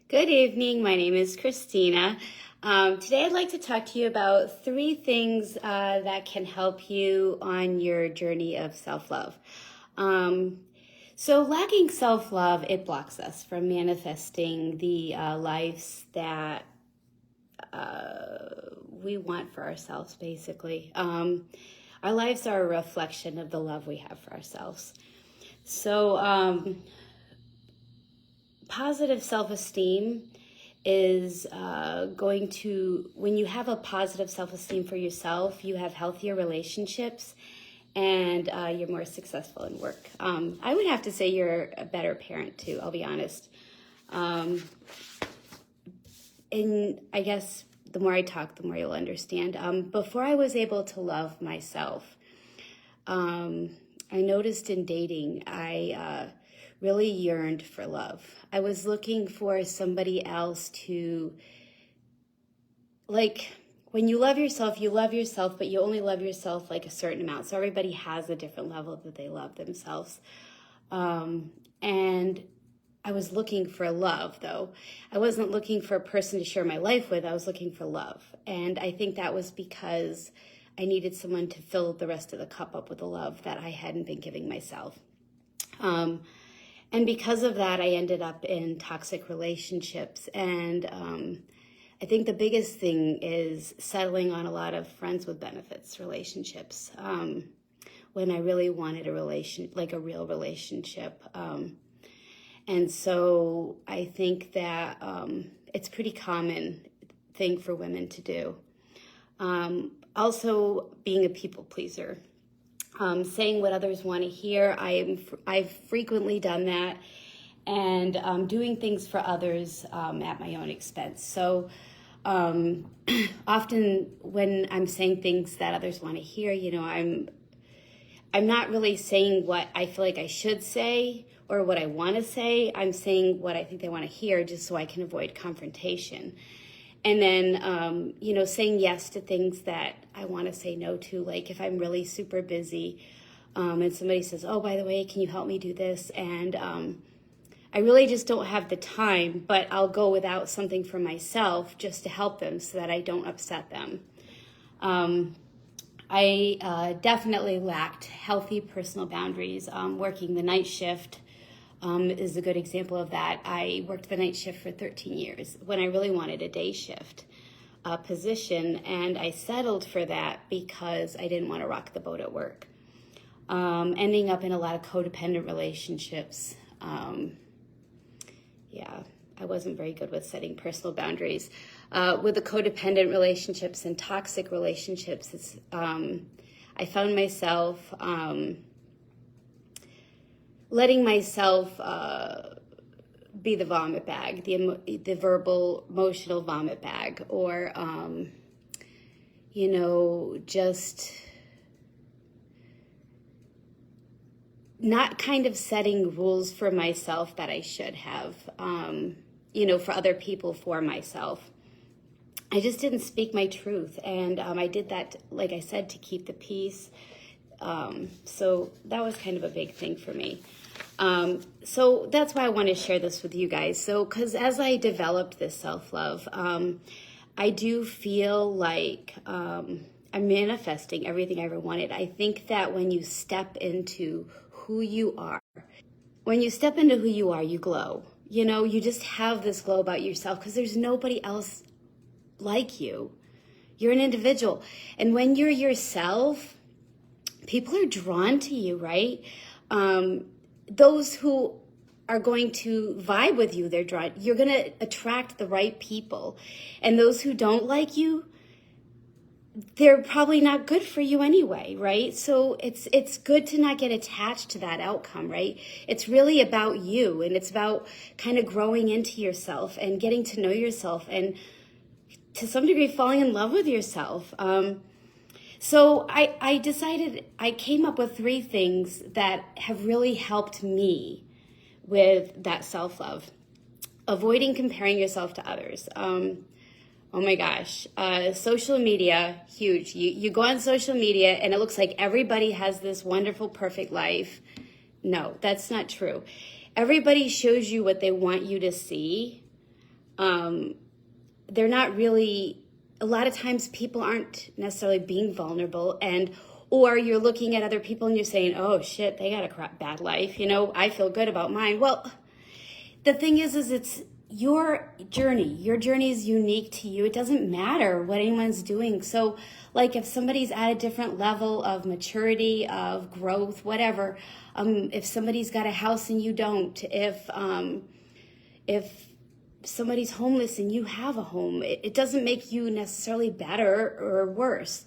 Good evening. My name is Christina. Today I'd like to talk to you about three things that can help you on your journey of self-love. So lacking self-love, it blocks us from manifesting the lives that we want for ourselves, basically. Our lives are a reflection of the love we have for ourselves. So positive self-esteem is when you have a positive self-esteem for yourself, you have healthier relationships and you're more successful in work. I would have to say you're a better parent too, I'll be honest. And I guess the more I talk, the more you'll understand. Before I was able to love myself, I noticed in dating, I really yearned for love. I was looking for somebody else to, when you love yourself, but you only love yourself like a certain amount. So everybody has a different level that they love themselves. And I was looking for love, though. I wasn't looking for a person to share my life with. I was looking for love. And I think that was because I needed someone to fill the rest of the cup up with the love that I hadn't been giving myself. And because of that, I ended up in toxic relationships. And I think the biggest thing is settling on a lot of friends with benefits relationships when I really wanted a real relationship. And so I think that it's a pretty common thing for women to do. Also, being a people pleaser. Saying what others want to hear. I've frequently done that, and doing things for others at my own expense. So often when I'm saying things that others want to hear, I'm not really saying what I feel like I should say or what I want to say. I'm saying what I think they want to hear just so I can avoid confrontation. And then, saying yes to things that I want to say no to, like if I'm really super busy and somebody says, oh, by the way, can you help me do this? And I really just don't have the time, but I'll go without something for myself just to help them so that I don't upset them. I definitely lacked healthy personal boundaries. Working the night shift is a good example of that. I worked the night shift for 13 years when I really wanted a day shift position, and I settled for that because I didn't want to rock the boat at work. Ending up in a lot of codependent relationships. I wasn't very good with setting personal boundaries. With the codependent relationships and toxic relationships, I found myself letting myself be the vomit bag, the verbal, emotional vomit bag, or, just not kind of setting rules for myself that I should have, for other people, for myself. I just didn't speak my truth, and I did that, like I said, to keep the peace. So that was kind of a big thing for me. So that's why I want to share this with you guys. So, because as I developed this self-love, I do feel like I'm manifesting everything I ever wanted. I think that when you step into who you are, you glow. You just have this glow about yourself because there's nobody else like you. You're an individual. And when you're yourself, people are drawn to you, right? Those who are going to vibe with you, you're going to attract the right people. And those who don't like you, they're probably not good for you anyway, right? So it's good to not get attached to that outcome, right? It's really about you, and it's about kind of growing into yourself and getting to know yourself and to some degree falling in love with yourself. So I decided, I came up with three things that have really helped me with that self-love. Avoiding comparing yourself to others. Oh my gosh, social media, huge. You go on social media and it looks like everybody has this wonderful, perfect life. No, that's not true. Everybody shows you what they want you to see. they're not really, a lot of times people aren't necessarily being vulnerable, or you're looking at other people and you're saying, oh shit, they got a bad life. I feel good about mine. Well, the thing is it's your journey. Your journey is unique to you. It doesn't matter what anyone's doing. So like if somebody's at a different level of maturity, of growth, whatever, if somebody's got a house and you don't, if somebody's homeless and you have a home, it doesn't make you necessarily better or worse.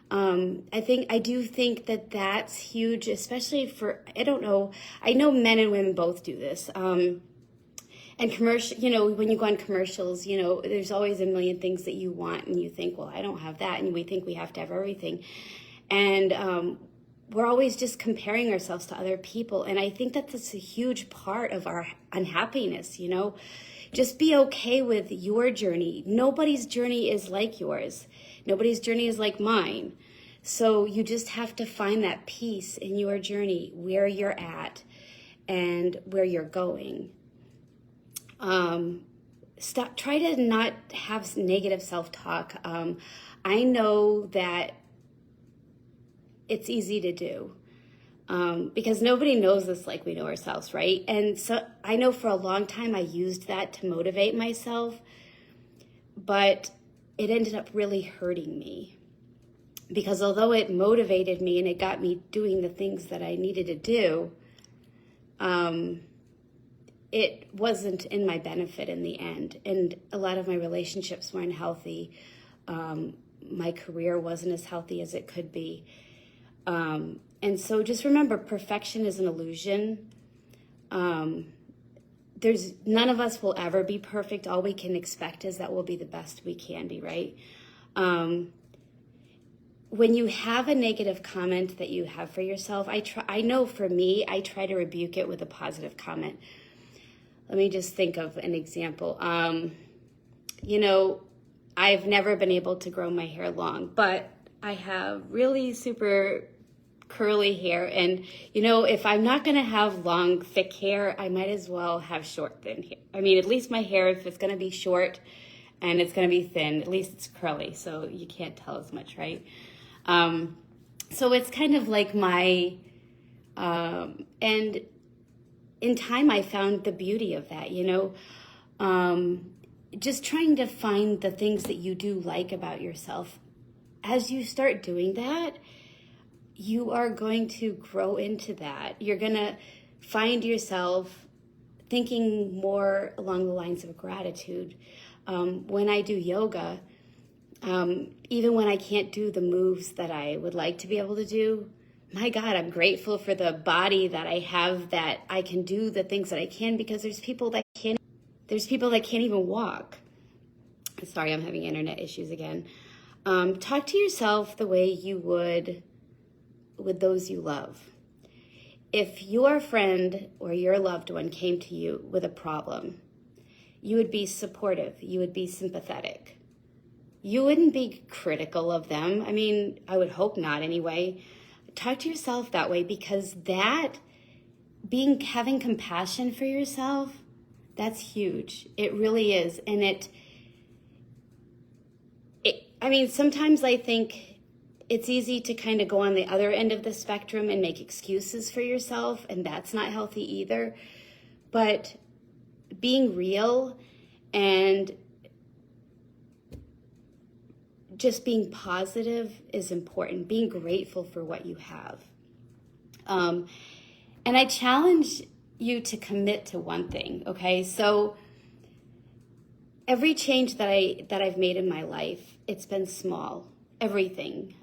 I do think that that's huge, especially for, I don't know, I know men and women both do this. And commercial, when you go on commercials, there's always a million things that you want and you think, well, I don't have that. And we think we have to have everything. And we're always just comparing ourselves to other people. And I think that that's a huge part of our unhappiness, Just be okay with your journey. Nobody's journey is like yours. Nobody's journey is like mine. So you just have to find that peace in your journey, where you're at and where you're going. Try to not have negative self-talk. I know that it's easy to do because nobody knows us like we know ourselves, right? And so I know for a long time I used that to motivate myself, but it ended up really hurting me because although it motivated me and it got me doing the things that I needed to do, it wasn't in my benefit in the end. And a lot of my relationships weren't healthy. My career wasn't as healthy as it could be. And so just remember, perfection is an illusion. None of us will ever be perfect. All we can expect is that we'll be the best we can be, right? When you have a negative comment that you have for yourself, I know for me, I try to rebuke it with a positive comment. Let me just think of an example. I've never been able to grow my hair long, but I have really super curly hair. And, if I'm not going to have long, thick hair, I might as well have short, thin hair. I mean, at least my hair, if it's going to be short and it's going to be thin, at least it's curly. So you can't tell as much, right? So it's kind of like my, and in time, I found the beauty of that, just trying to find the things that you do like about yourself. As you start doing that, you are going to grow into that. You're going to find yourself thinking more along the lines of gratitude. When I do yoga, even when I can't do the moves that I would like to be able to do, my God, I'm grateful for the body that I have, that I can do the things that I can, because there's people that can't even walk. Sorry, I'm having internet issues again. Talk to yourself the way you would with those you love. If your friend or your loved one came to you with a problem, you would be supportive. You would be sympathetic. You wouldn't be critical of them. I mean, I would hope not anyway. Talk to yourself that way, because having compassion for yourself, that's huge. It really is. And sometimes I think it's easy to kind of go on the other end of the spectrum and make excuses for yourself, and that's not healthy either. But being real and just being positive is important. Being grateful for what you have. And I challenge you to commit to one thing, okay? So every change that I've made in my life, it's been small. Everything.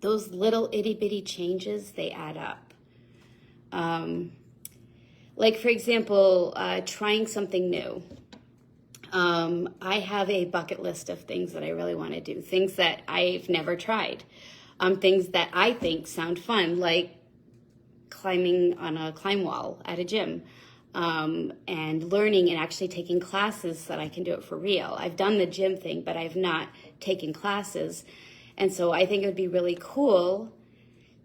Those little itty bitty changes, they add up. Like for example, trying something new. I have a bucket list of things that I really want to do, things that I've never tried, things that I think sound fun, like climbing on a climb wall at a gym, and learning and actually taking classes so that I can do it for real. I've done the gym thing, but I've not taken classes. And so I think it would be really cool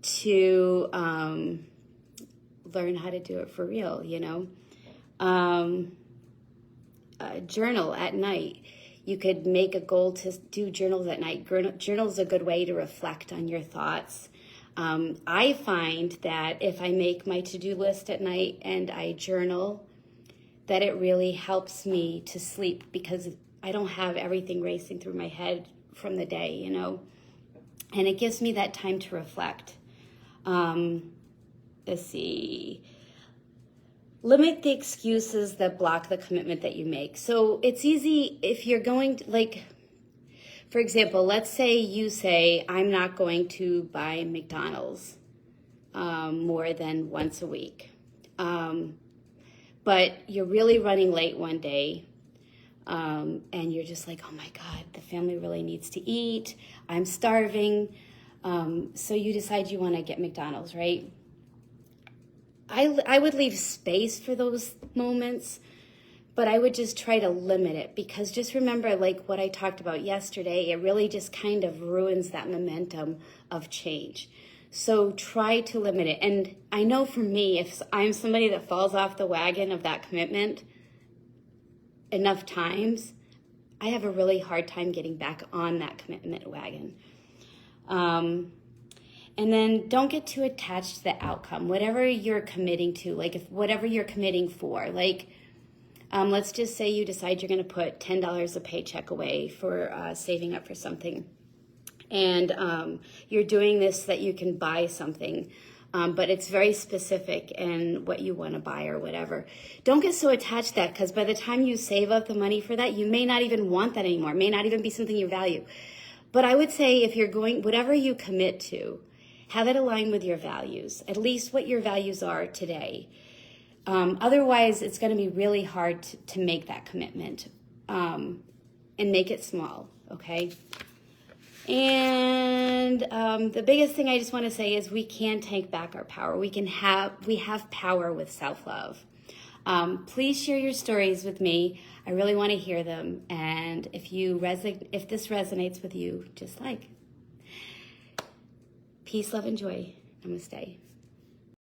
to learn how to do it for real, journal at night. You could make a goal to do journals at night. Journal's a good way to reflect on your thoughts. I find that if I make my to-do list at night and I journal, that it really helps me to sleep because I don't have everything racing through my head from the day, you know, and it gives me that time to reflect. Let's see. Limit the excuses that block the commitment that you make. So it's easy if you're going to, like, for example, let's say you say, I'm not going to buy McDonald's more than once a week. But you're really running late one day and you're just like, oh my God, the family really needs to eat. I'm starving. So you decide you want to get McDonald's, right? I would leave space for those moments, but I would just try to limit it because just remember, like what I talked about yesterday, it really just kind of ruins that momentum of change. So try to limit it. And I know for me, if I'm somebody that falls off the wagon of that commitment enough times, I have a really hard time getting back on that commitment wagon. And then don't get too attached to the outcome. Whatever you're committing to, like if whatever you're committing for, like let's just say you decide you're going to put $10 a paycheck away for saving up for something. And you're doing this so that you can buy something, but it's very specific in what you want to buy or whatever. Don't get so attached to that because by the time you save up the money for that, you may not even want that anymore. It may not even be something you value. But I would say if you're going, whatever you commit to, have it align with your values, at least what your values are today. Otherwise, it's going to be really hard to make that commitment and make it small, okay? And the biggest thing I just want to say is we can take back our power. We have power with self-love. Please share your stories with me. I really want to hear them. And if this resonates with you, just like. Peace, love, and joy. Namaste.